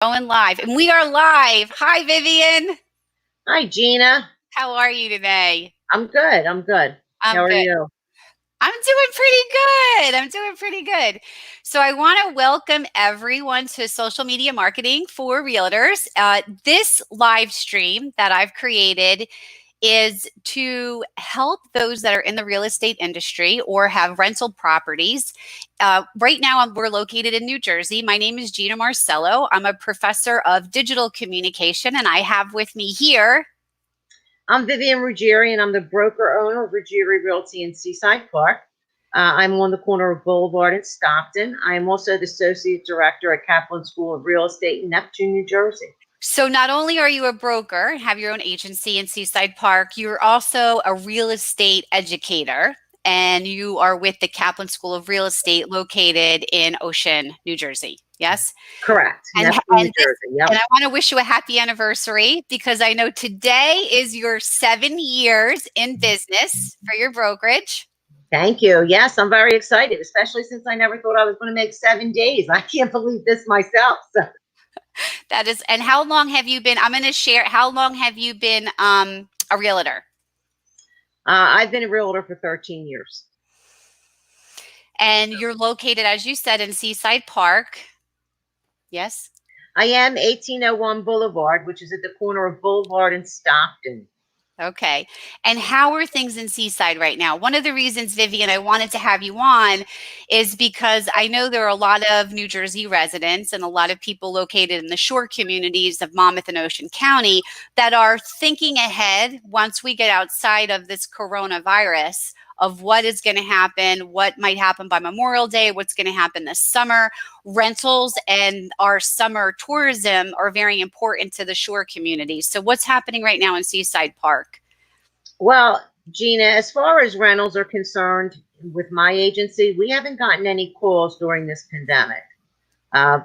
Going live, and we are live. Hi, Vivian. Hi, Gina. How are you today? I'm good. I'm good. I'm How are good. you? I'm doing pretty good. I'm doing pretty good. So, I want to welcome everyone to Social Media Marketing for Realtors. This live stream that I've created is to help those that are in the real estate industry or have rental properties. Right now, we're located in New Jersey. My name is Gina Marcello. I'm a professor of digital communication, and I have with me here. I'm Vivian Ruggeri, and I'm the broker owner of Ruggeri Realty in Seaside Park. I'm on the corner of Boulevard and Stockton. I am also the associate director at Kaplan School of Real Estate in Neptune, New Jersey. So, not only are you a broker and have your own agency in Seaside Park, you're also a real estate educator, and you are with the Kaplan School of Real Estate located in Ocean, New Jersey. Yes. Correct. And Neptune, New and this Jersey. Yep. and I want to wish you a happy anniversary because I know today is your 7 years in business for your brokerage. Thank you. Yes, I'm very excited, especially since I never thought I was going to make 7 days. I can't believe this myself. So, That is, and how long have you been? I'm going to share. How long have you been a realtor? I've been a realtor for 13 years. And you're located, as you said, in Seaside Park. Yes. I am 1801 Boulevard, which is at the corner of Boulevard and Stockton. Okay. And how are things in Seaside right now? One of the reasons, Vivian, I wanted to have you on is because I know there are a lot of New Jersey residents and a lot of people located in the shore communities of Monmouth and Ocean County that are thinking ahead once we get outside of this coronavirus of what is going to happen, what might happen by Memorial Day, what's going to happen this summer. Rentals and our summer tourism are very important to the shore communities. So what's happening right now in Seaside Park? Well, Gina, as far as rentals are concerned, with my agency, we haven't gotten any calls during this pandemic.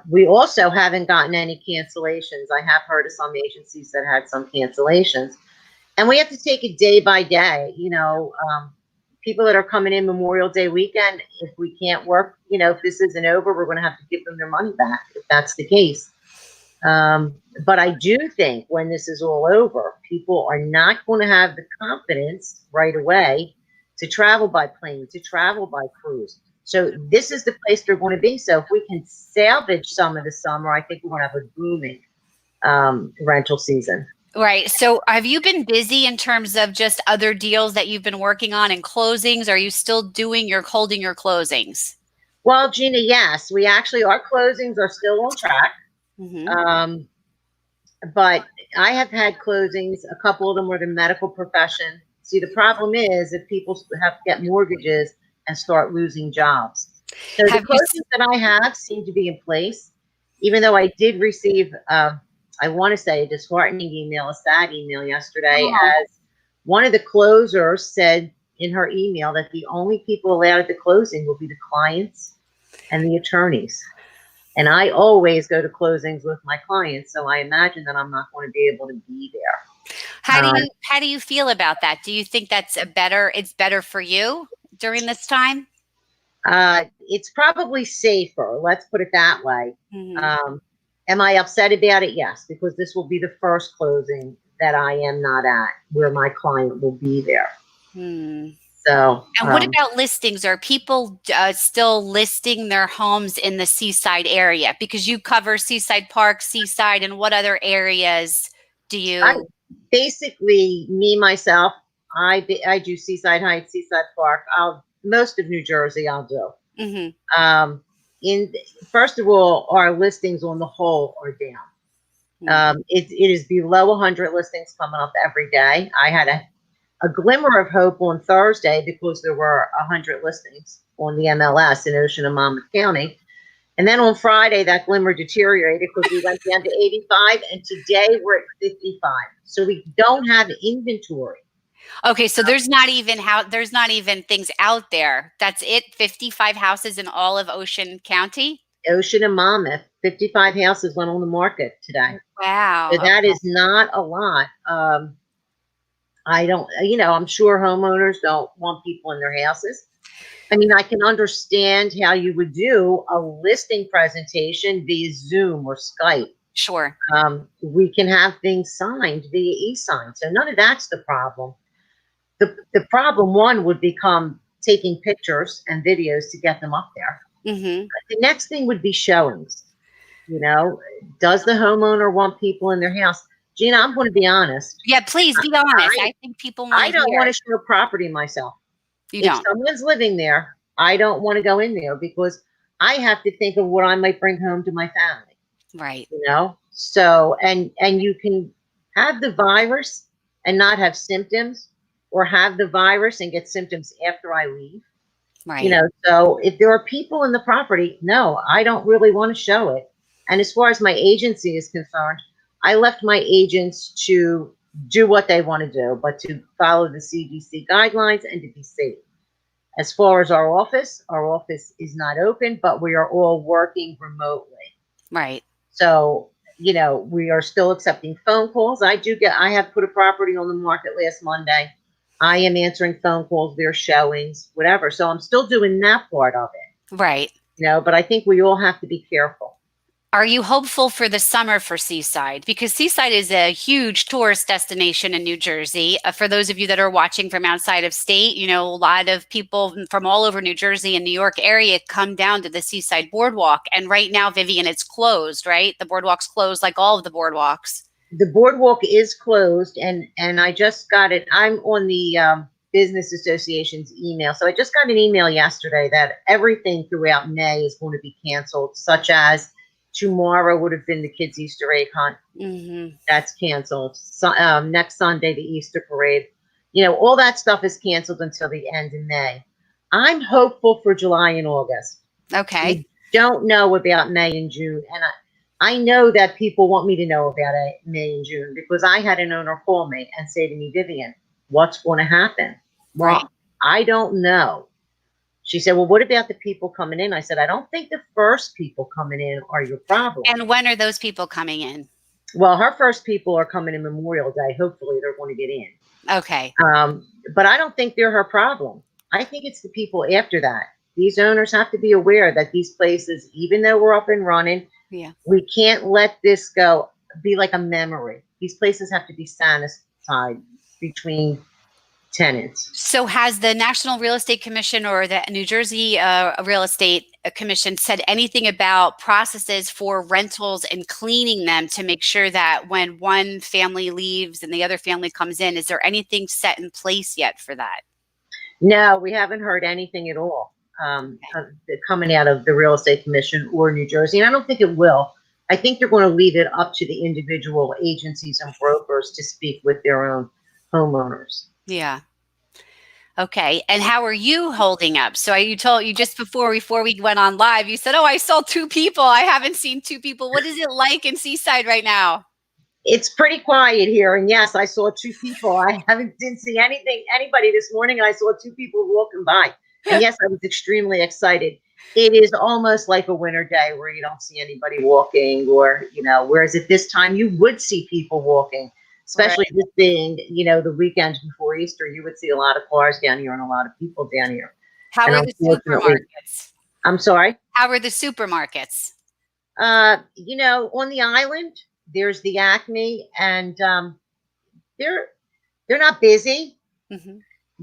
We also haven't gotten any cancellations. I have heard of some agencies that had some cancellations, and we have to take it day by day. People that are coming in Memorial Day weekend, if we can't work, if this isn't over, we're going to have to give them their money back if that's the case. But I do think when this is all over, people are not going to have the confidence right away to travel by plane, to travel by cruise. So this is the place they're going to be. So if we can salvage some of the summer, I think we're going to have a booming rental season. Right. So have you been busy in terms of just other deals that you've been working on and closings? Are you still holding your closings? Well, Gina, yes, our closings are still on track. Mm-hmm. But I have had closings. A couple of them were the medical profession. See, the problem is if people have to get mortgages and start losing jobs. So the Have you? closings that I have seem to be in place, even though I did receive, I want to say, a disheartening email, a sad email yesterday, Oh. as one of the closers said in her email that the only people allowed at the closing will be the clients and the attorneys. And I always go to closings with my clients, so I imagine that I'm not going to be able to be there. How do you feel about that? Do you think it's better for you during this time? It's probably safer. Let's put it that way. Mm-hmm. Am I upset about it? Yes, because this will be the first closing that I am not at, where my client will be there. Hmm. So, And what about listings? Are people still listing their homes in the Seaside area? Because you cover Seaside Park, Seaside, and what other areas do you? basically, me myself, I do Seaside Heights, Seaside Park. Most of New Jersey, I'll do. Mm-hmm. In First of all, our listings on the whole are down. It is below 100 listings coming up every day. I had a glimmer of hope on Thursday because there were 100 listings on the MLS in Ocean and Monmouth County. And then on Friday, that glimmer deteriorated because we went down to 85, and today we're at 55. So we don't have inventory. Okay, so there's not even things out there. That's it. 55 houses in all of Ocean County. Ocean and Monmouth, 55 houses went on the market today. Wow. So that is not a lot. I don't, I'm sure homeowners don't want people in their houses. I mean, I can understand how you would do a listing presentation via Zoom or Skype. Sure. We can have things signed via e-sign. So none of that's the problem. The problem one would become taking pictures and videos to get them up there. Hmm. The next thing would be showings. Does the homeowner want people in their house? Gina, I'm going to be honest. Yeah, please be honest. I I think people want I to don't want hear. to show property myself. You If don't. someone's living there, I don't want to go in there because I have to think of what I might bring home to my family. Right. So and you can have the virus and not have symptoms, or have the virus and get symptoms after I leave. Right. So if there are people in the property, no, I don't really want to show it. And as far as my agency is concerned, I left my agents to do what they want to do, but to follow the CDC guidelines and to be safe. As far as our office is not open, but we are all working remotely. Right. So, we are still accepting phone calls. I have put a property on the market last Monday. I am answering phone calls, their showings, whatever. So I'm still doing that part of it, Right. but I think we all have to be careful. Are you hopeful for the summer for Seaside? Because Seaside is a huge tourist destination in New Jersey. For those of you that are watching from outside of state, a lot of people from all over New Jersey and New York area come down to the Seaside Boardwalk. And right now, Vivian, it's closed, right? The boardwalk's closed like all of the boardwalks. The boardwalk is closed, and I just got it. I'm on the business association's email. So I just got an email yesterday that everything throughout May is going to be canceled, such as tomorrow would have been the kids' Easter egg hunt. Mm-hmm. That's canceled. So, next Sunday, the Easter parade. All that stuff is canceled until the end of May. I'm hopeful for July and August. Okay. We don't know about May and June, and I know that people want me to know about May and June because I had an owner call me and say to me, Vivian, what's going to happen? Right. Well, I don't know. She said, well, what about the people coming in? I said, I don't think the first people coming in are your problem. And when are those people coming in? Well, her first people are coming in Memorial Day. Hopefully they're going to get in. Okay. But I don't think they're her problem. I think it's the people after that. These owners have to be aware that these places, even though we're up and running, Yeah. we can't let this be like a memory. These places have to be sanitized between tenants. So has the National Real Estate Commission or the New Jersey Real Estate Commission said anything about processes for rentals and cleaning them to make sure that when one family leaves and the other family comes in, is there anything set in place yet for that? No, we haven't heard anything at all coming out of the Real Estate Commission or New Jersey. And I don't think it will. I think they're going to leave it up to the individual agencies and brokers to speak with their own homeowners. Yeah. Okay. And how are you holding up? So you told you just before we went on live, you said, oh, I saw two people. I haven't seen two people. What is it like in Seaside right now? It's pretty quiet here. And yes, I saw two people. Didn't see anybody this morning. And I saw two people walking by. And yes, I was extremely excited. It is almost like a winter day where you don't see anybody walking, or, whereas at this time you would see people walking, especially Right. this being, the weekend before Easter. You would see a lot of cars down here and a lot of people down here. How And are the unfortunately, supermarkets? I'm sorry. How are the supermarkets? On the island, there's the Acme, and they're not busy. Mm-hmm.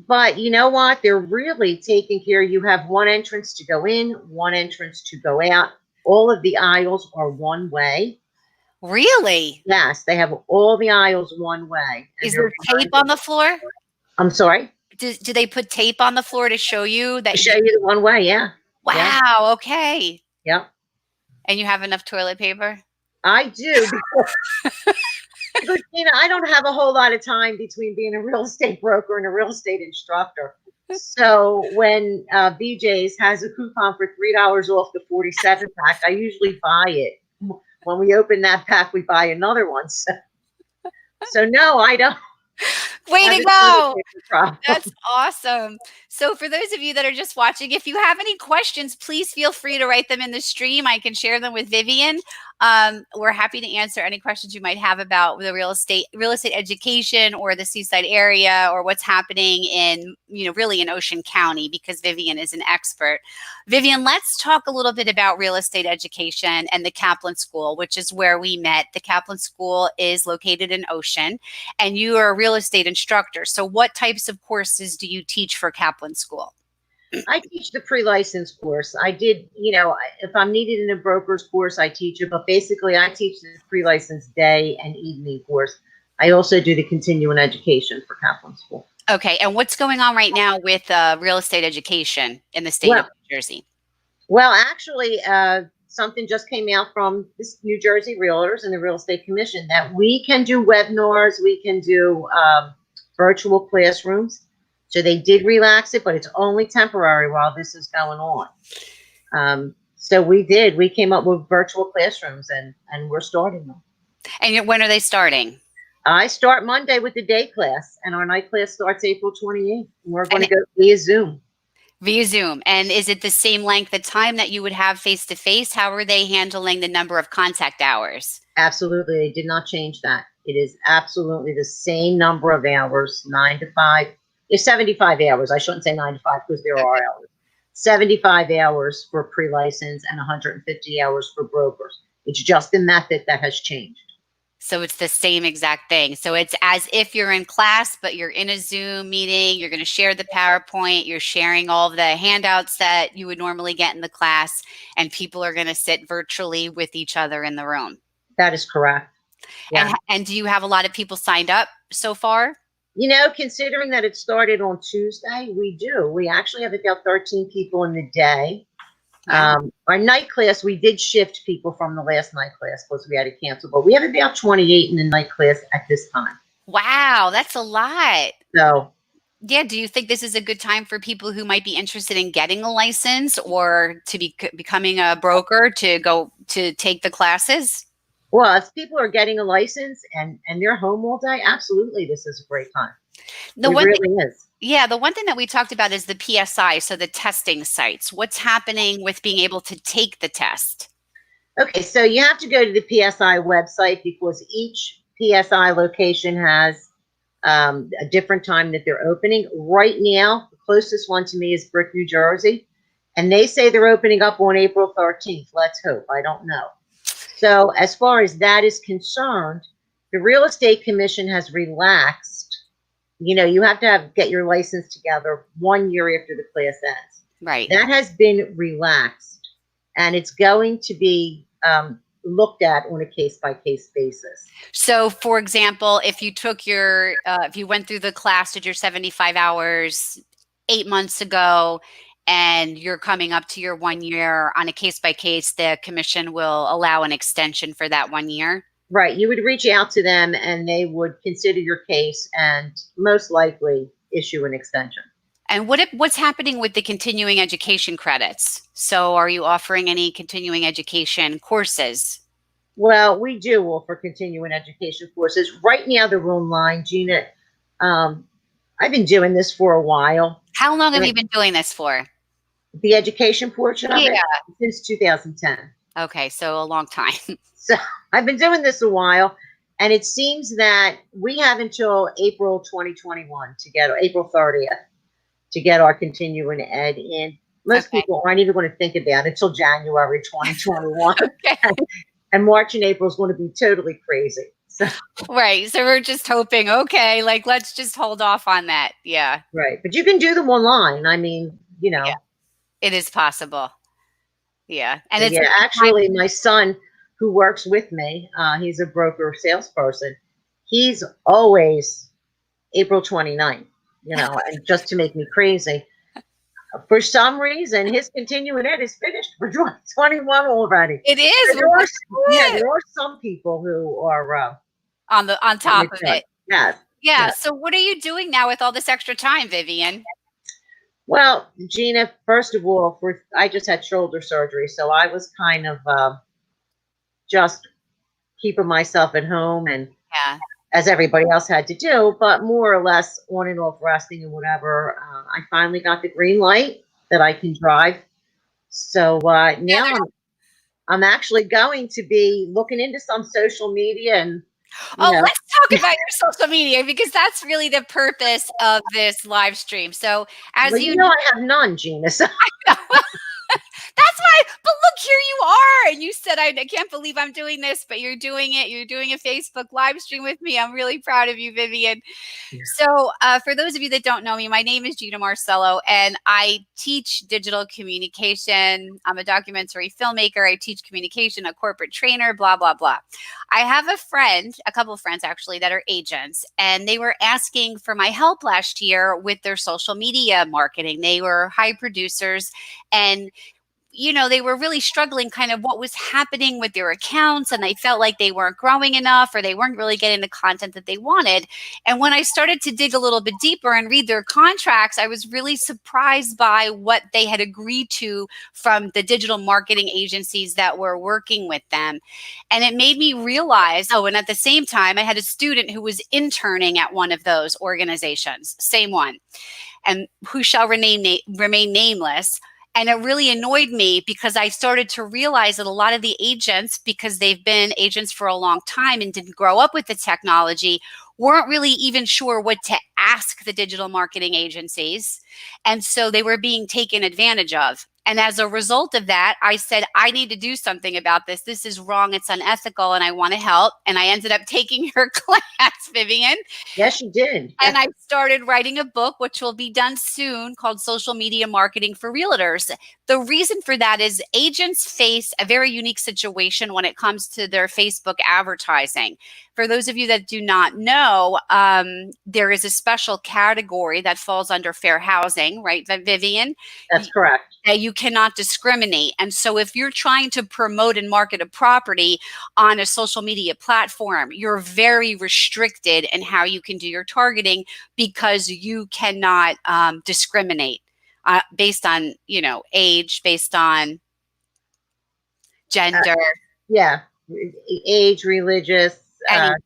But you know what? They're really taking care. You have one entrance to go in, one entrance to go out. All of the aisles are one way. Really? Yes, they have all the aisles one way. Is there tape on the floor? I'm sorry? Do they put tape on the floor to show you To that? show you the one way, yeah. Yeah. Wow. Okay. Yep. And you have enough toilet paper? I do because I don't have a whole lot of time between being a real estate broker and a real estate instructor. So when BJ's has a coupon for $3 off the 47 pack, I usually buy it. When we open that pack, we buy another one. So no, I don't. Way Have to the toilet go. paper problem. That's awesome. So, for those of you that are just watching, if you have any questions, please feel free to write them in the stream. I can share them with Vivian. We're happy to answer any questions you might have about the real estate education, or the Seaside area, or what's happening in, really in Ocean County, because Vivian is an expert. Vivian, let's talk a little bit about real estate education and the Kaplan School, which is where we met. The Kaplan School is located in Ocean, and you are a real estate instructor. So what types of courses do you teach for Kaplan School? I teach the pre-license course. I did, if I'm needed in a broker's course, I teach it, but basically I teach the pre-license day and evening course. I also do the continuing education for Kaplan School. Okay, and what's going on right now with real estate education in the state of Well, New Jersey? well, actually, something just came out from this New Jersey Realtors and the Real Estate Commission that we can do webinars, we can do virtual classrooms. So they did relax it, but it's only temporary while this is going on. So we came up with virtual classrooms, and we're starting them. And when are they starting? I start Monday with the day class, and our night class starts April 28th. We're going to And go via Zoom. via Zoom. And is it the same length of time that you would have face to face? How are they handling the number of contact hours? Absolutely. They did not change that. It is absolutely the same number of hours, 9 to 5. It's 75 hours. I shouldn't say 9 to 5 because there are Okay. hours. 75 hours for pre-license and 150 hours for brokers. It's just the method that has changed. So it's the same exact thing. So it's as if you're in class, but you're in a Zoom meeting. You're going to share the PowerPoint. You're sharing all of the handouts that you would normally get in the class, and people are going to sit virtually with each other in the room. That is correct. Yeah. And do you have a lot of people signed up so far? Considering that it started on Tuesday, we do. We actually have about 13 people in the day. Wow. Our night class, we did shift people from the last night class because we had to cancel, but we have about 28 in the night class at this time. Wow, that's a lot. So, Yeah, do you think this is a good time for people who might be interested in getting a license, or to be becoming a broker, to go to take the classes? well, if people are getting a license and they're home all day, absolutely, this is a great time. The It one really is. Yeah, the one thing that we talked about is the PSI, so the testing sites. What's happening with being able to take the test? Okay, so you have to go to the PSI website because each PSI location has a different time that they're opening. Right now, the closest one to me is Brick, New Jersey, and they say they're opening up on April 13th. Let's hope. I don't know. So as far as that is concerned, the Real Estate Commission has relaxed. You have to get your license together 1 year after the class ends. Right. That has been relaxed, and it's going to be looked at on a case-by-case basis. So, for example, if you took if you went through the class, did your 75 hours 8 months ago, and you're coming up to your 1 year, on a case by case, the commission will allow an extension for that 1 year? Right. You would reach out to them, and they would consider your case and most likely issue an extension. And what's happening with the continuing education credits? So are you offering any continuing education courses? Well, we do offer continuing education courses. Right now, they're online, Gina. I've been doing this for a while. How long have you been doing this for? The education portion of it since 2010. Okay, so a long time. So I've been doing this a while, and it seems that we have until April 2021 to get April 30th to get our continuing ed in. Most people aren't even going to think about it until January 2021. Okay. And March and April is going to be totally crazy. So, right. So we're just hoping, okay, like let's just hold off on that. Yeah. right. But you can do them online. I mean, Yeah, it is possible. Yeah. And it's actually my son who works with me, he's a broker salesperson. He's always April 29th, and just to make me crazy. For some reason, his continuing ed is finished for 2021 already. It is. There are some people who are on top of it. Yes. Yeah. So what are you doing now with all this extra time, Vivian? Well, Gina, first of all, I just had shoulder surgery, so I was kind of just keeping myself at home and as everybody else had to do, but more or less on and off resting and whatever. I finally got the green light that I can drive. So now I'm actually going to be looking into some social media and you Oh, know, let's talk about your social media because that's really the purpose of this live stream. So, as well, you I have none, Gina. So know, that's why, but look, here you are. And you said, I can't believe I'm doing this, but you're doing it. You're doing a Facebook live stream with me. I'm really proud of you, Vivian. So, for those of you that don't know me, my name is Gina Marcello, and I teach digital communication. I'm a documentary filmmaker. I teach communication, a corporate trainer, blah, blah, blah. I have a couple of friends actually, that are agents, and they were asking for my help last year with their social media marketing. They were high producers, and they were really struggling kind of what was happening with their accounts, and they felt like they weren't growing enough or they weren't really getting the content that they wanted. And when I started to dig a little bit deeper and read their contracts, I was really surprised by what they had agreed to from the digital marketing agencies that were working with them. And it made me realize, and at the same time, I had a student who was interning at one of those organizations, same one, and who shall remain nameless. And it really annoyed me because I started to realize that a lot of the agents, because they've been agents for a long time and didn't grow up with the technology, weren't really even sure what to ask the digital marketing agencies. And so they were being taken advantage of. And as a result of that, I said, I need to do something about this. This is wrong. It's unethical. And I want to help. And I ended up taking your class, Vivian. yes, you did. And I started writing a book, which will be done soon, called Social Media Marketing for Realtors. The reason for that is agents face a very unique situation when it comes to their Facebook advertising. For those of you that do not know, there is a special category that falls under fair housing, right, Vivian? That's correct. That you cannot discriminate. And so if you're trying to promote and market a property on a social media platform, you're very restricted in how you can do your targeting because you cannot discriminate based on, age, based on Uh, gender, yeah, age, religious, anything.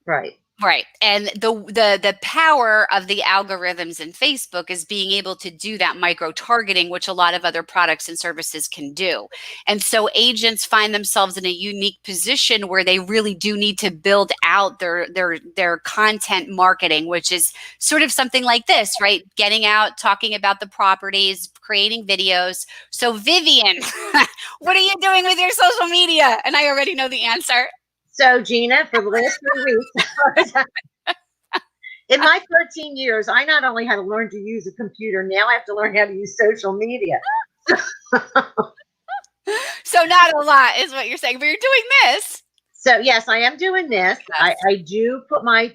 right. Right. And the power of the algorithms in Facebook is being able to do that micro targeting, which a lot of other products and services can do. And so agents find themselves in a unique position where they really do need to build out their content marketing, which is sort of something like this, right? Getting out, talking about the properties, creating videos. So Vivian, what are you doing with your social media? And I already know the answer. So, Gina, for the last 3 weeks, in my 13 years, I not only had to learn to use a computer, now I have to learn how to use social media. So not a lot is what you're saying, but you're doing this. So yes, I am doing this. Yes. I do put my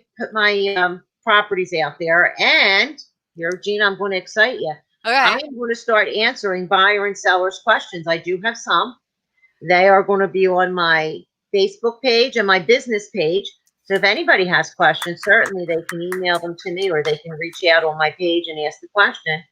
properties out there, and here, Gina, I'm going to excite you. Okay. I am going to start answering buyer and sellers questions. I do have some. They are going to be on my Facebook page and my business page. So if anybody has questions, certainly they can email them to me or they can reach out on my page and ask the question.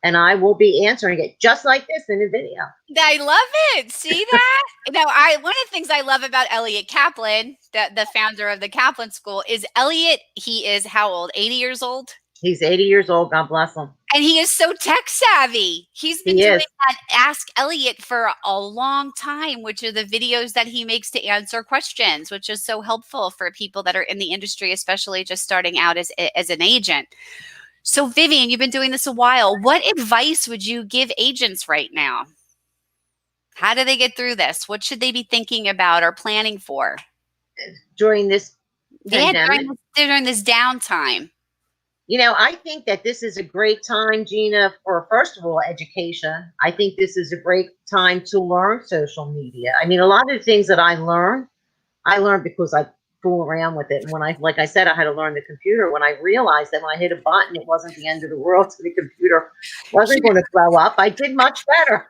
And I will be answering it just like this in a video. I love it. See that? One of the things I love about Elliot Kaplan, the founder of the Kaplan School, is Elliot. He is how old? 80 years old? He's 80 years old. God bless him. And he is so tech savvy. He's been doing that Ask Elliot for a long time, which are the videos that he makes to answer questions, which is so helpful for people that are in the industry, especially just starting out as an agent. So Vivian, you've been doing this a while. What advice would you give agents right now? How do they get through this? What should they be thinking about or planning for? During this pandemic. During this downtime. I think that this is a great time, Gina, for first of all, education. I think this is a great time to learn social media. I mean, a lot of the things that I learned because I fool around with it. And like I said, I had to learn the computer. When I realized that when I hit a button, it wasn't the end of the world, so the computer wasn't going to blow up. I did much better.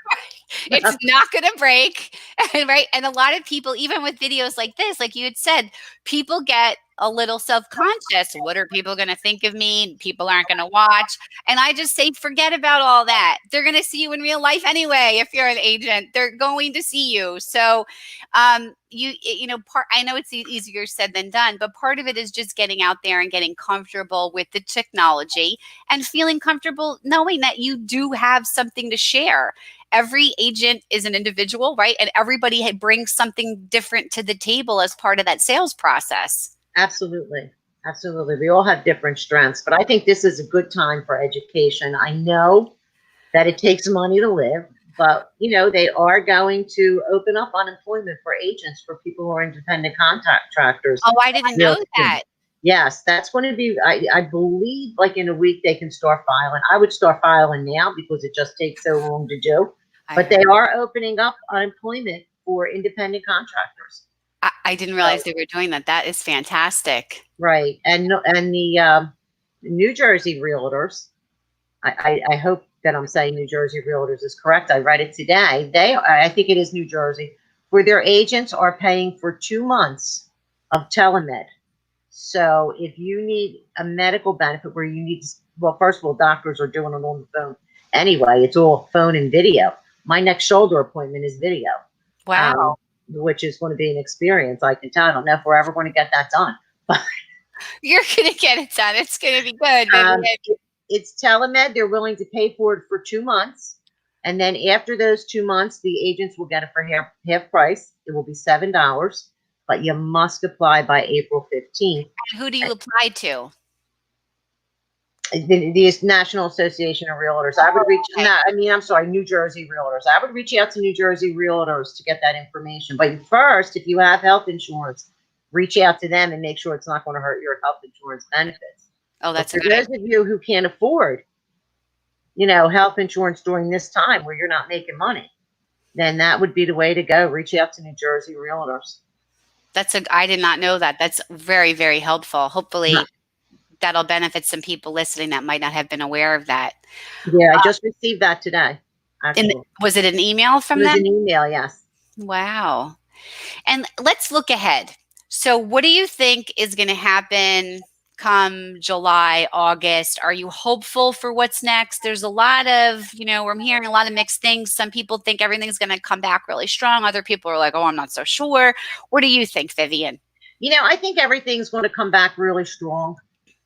It's not going to break. Right. And a lot of people, even with videos like this, like you had said, people get a little self-conscious. What are people going to think of me? People aren't going to watch. And I just say, forget about all that. They're going to see you in real life anyway. If you're an agent, they're going to see you. So, I know it's easier said than done, but part of it is just getting out there and getting comfortable with the technology and feeling comfortable knowing that you do have something to share. Every agent is an individual, right? And everybody brings something different to the table as part of that sales process. Absolutely. Absolutely. We all have different strengths, but I think this is a good time for education. I know that it takes money to live, but they are going to open up unemployment for agents, for people who are independent contractors. Oh, I didn't know that. Yes, that's going to be, I believe, like in a week they can start filing. I would start filing now because it just takes so long to do. But they are opening up unemployment for independent contractors. I didn't realize they were doing that. That is fantastic. Right. And the New Jersey Realtors, I hope that I'm saying New Jersey Realtors is correct. I read it today. I think it is New Jersey, where their agents are paying for 2 months of telemed. So if you need a medical benefit where you need, well, first of all, doctors are doing it on the phone anyway. It's all phone and video. My next shoulder appointment is video. Wow. Which is going to be an experience. I can tell. I don't know if we're ever going to get that done. But you're going to get it done. It's going to be good. It's telemed. They're willing to pay for it for 2 months. And then after those 2 months, the agents will get it for half price. It will be $7, but you must apply by April 15th. And who do you apply to? The National Association of Realtors. I would reach, I'm sorry, New Jersey Realtors. I would reach out to New Jersey Realtors to get that information. But first, if you have health insurance, reach out to them and make sure it's not going to hurt your health insurance benefits. Oh, that's for those of you who can't afford, health insurance during this time where you're not making money, then that would be the way to go. Reach out to New Jersey Realtors. I did not know that. That's very, very helpful. Hopefully that'll benefit some people listening that might not have been aware of that. Yeah, I just received that today. Was it an email from them? It was an email, yes. Wow. And let's look ahead. So what do you think is going to happen come July, August? Are you hopeful for what's next? There's a lot of, I'm hearing a lot of mixed things. Some people think everything's going to come back really strong. Other people are like, oh, I'm not so sure. What do you think, Vivian? I think everything's going to come back really strong.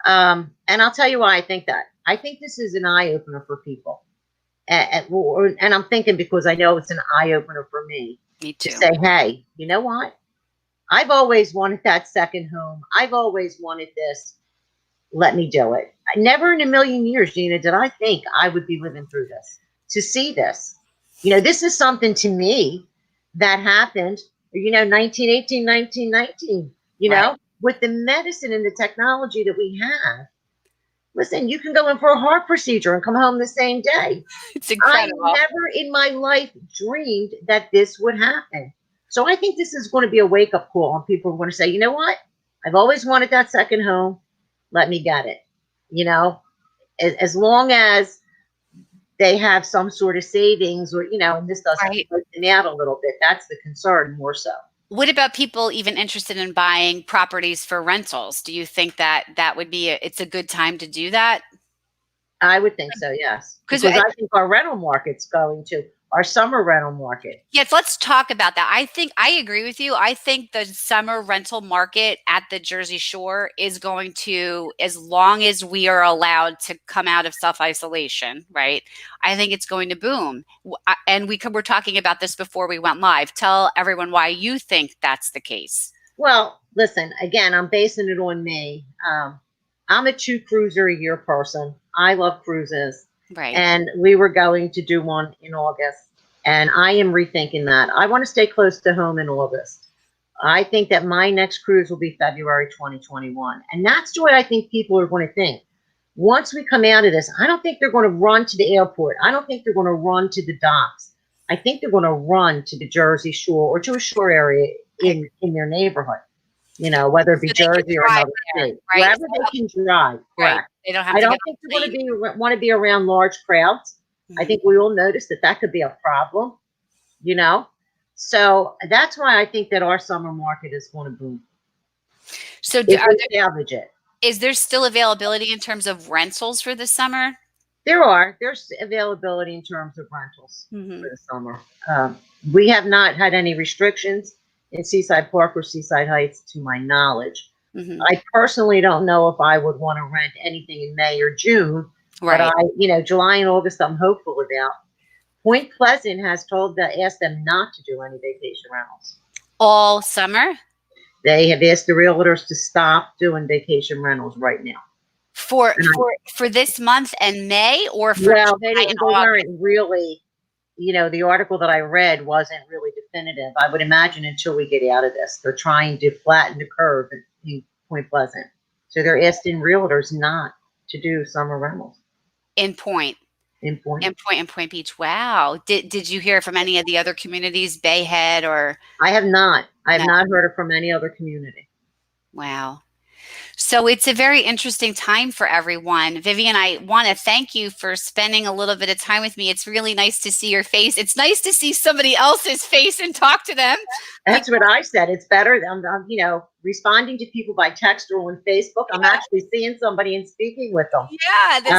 And I'll tell you why I think that. I think this is an eye-opener for people. And I'm thinking because I know it's an eye-opener for me. Me too. To say, hey, you know what? I've always wanted that second home. I've always wanted this. Let me do it. Never in a million years, Gina, did I think I would be living through this, to see this. This is something to me that happened, 1918, 1919, right. With the medicine and the technology that we have. Listen, you can go in for a heart procedure and come home the same day. It's incredible. I never in my life dreamed that this would happen. So I think this is going to be a wake-up call, and people are going to say, you know what? I've always wanted that second home. Let me get it. As long as they have some sort of savings or, and this doesn't break them out a little bit. That's the concern more so. What about people even interested in buying properties for rentals? Do you think that would be it's a good time to do that? I would think so, yes. Because I think our rental market's going to, our summer rental market. Yes, let's talk about that. I agree with you. I think the summer rental market at the Jersey Shore is going to, as long as we are allowed to come out of self-isolation, right? I think it's going to boom. And we're talking about this before we went live. Tell everyone why you think that's the case. Well, listen, again, I'm basing it on me. I'm a 2 cruiser a year person. I love cruises. Right. And we were going to do one in August. And I am rethinking that. I want to stay close to home in August. I think that my next cruise will be February 2021. And that's the way I think people are going to think. Once we come out of this, I don't think they're going to run to the airport. I don't think they're going to run to the docks. I think they're going to run to the Jersey Shore or to a shore area in their neighborhood. Whether it be Jersey or another state, right? Wherever they can drive. Right. Correct. They don't have I don't think they're going to want to be around large crowds. I think we all noticed that could be a problem. you know? So that's why I think that our summer market is going to boom So if we salvage it. is there still availability in terms of rentals for the summer? There's availability in terms of rentals Hmm. for the summer. We have not had any restrictions in Seaside Park or Seaside Heights, to my knowledge. Hmm. I personally don't know if I would want to rent anything in May or June, but Right. July and August, I'm hopeful about. Point Pleasant has asked them not to do any vacation rentals. All summer They have asked the realtors to stop doing vacation rentals right now. for And I, this month and May, or for well, July and they August? weren't really, the article that I read wasn't really definitive. I would imagine until we get out of this, they're trying to flatten the curve in Point Pleasant. So they're asking realtors not to do summer rentals In Point, in Point. in Point Beach. Wow. Did you hear from any of the other communities, Bay Head or I have not. I have no? not heard it from any other community. Wow. So it's a very interesting time for everyone. Vivian, I want to thank you for spending a little bit of time with me. It's really nice to see your face. It's nice to see somebody else's face and talk to them. That's what I said. It's better. I'm responding to people by text or on Facebook. I'm Yeah, actually seeing somebody and speaking with them. yeah, this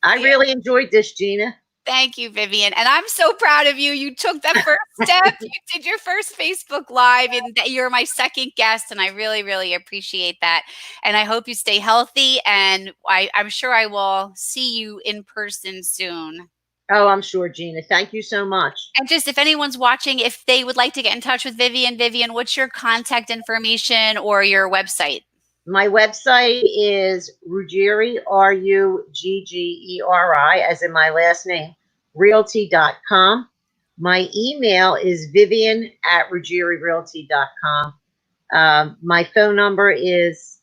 I yeah. really enjoyed this, Gina. Thank you, Vivian. And I'm so proud of you. You took that first step. You did your first Facebook Live, and you're my second guest. And I really, really appreciate that. And I hope you stay healthy. And I'm sure I will see you in person soon. Oh, I'm sure, Gina. Thank you so much. And just if anyone's watching, if they would like to get in touch with Vivian, what's your contact information or your website? My website is Ruggeri, Ruggeri, as in my last name, realty.com. My email is Vivian at ruggerirealty.com. My phone number is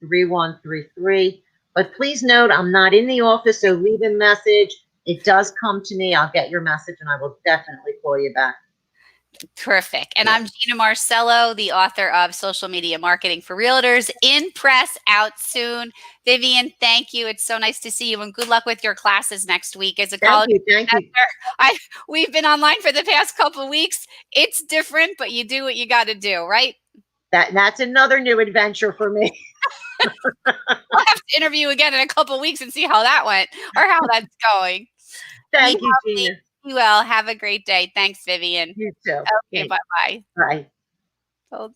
732-375-3133. But please note, I'm not in the office, so leave a message. It does come to me. I'll get your message and I will definitely call you back. Terrific. And Yeah. I'm Gina Marcello, the author of Social Media Marketing for Realtors, in press, out soon. Vivian, thank you. It's so nice to see you, and good luck with your classes next week as a Thank college you. Thank you. professor. We've been online for the past couple of weeks. It's different, but you do what you got to do, right? That's another new adventure for me. We'll have to interview again in a couple of weeks and see how that went or how that's going. Be Thank you, healthy. Gina. Be well. Have a great day. Thanks, Vivian. You too. Okay, Thanks. bye-bye. Bye. Well,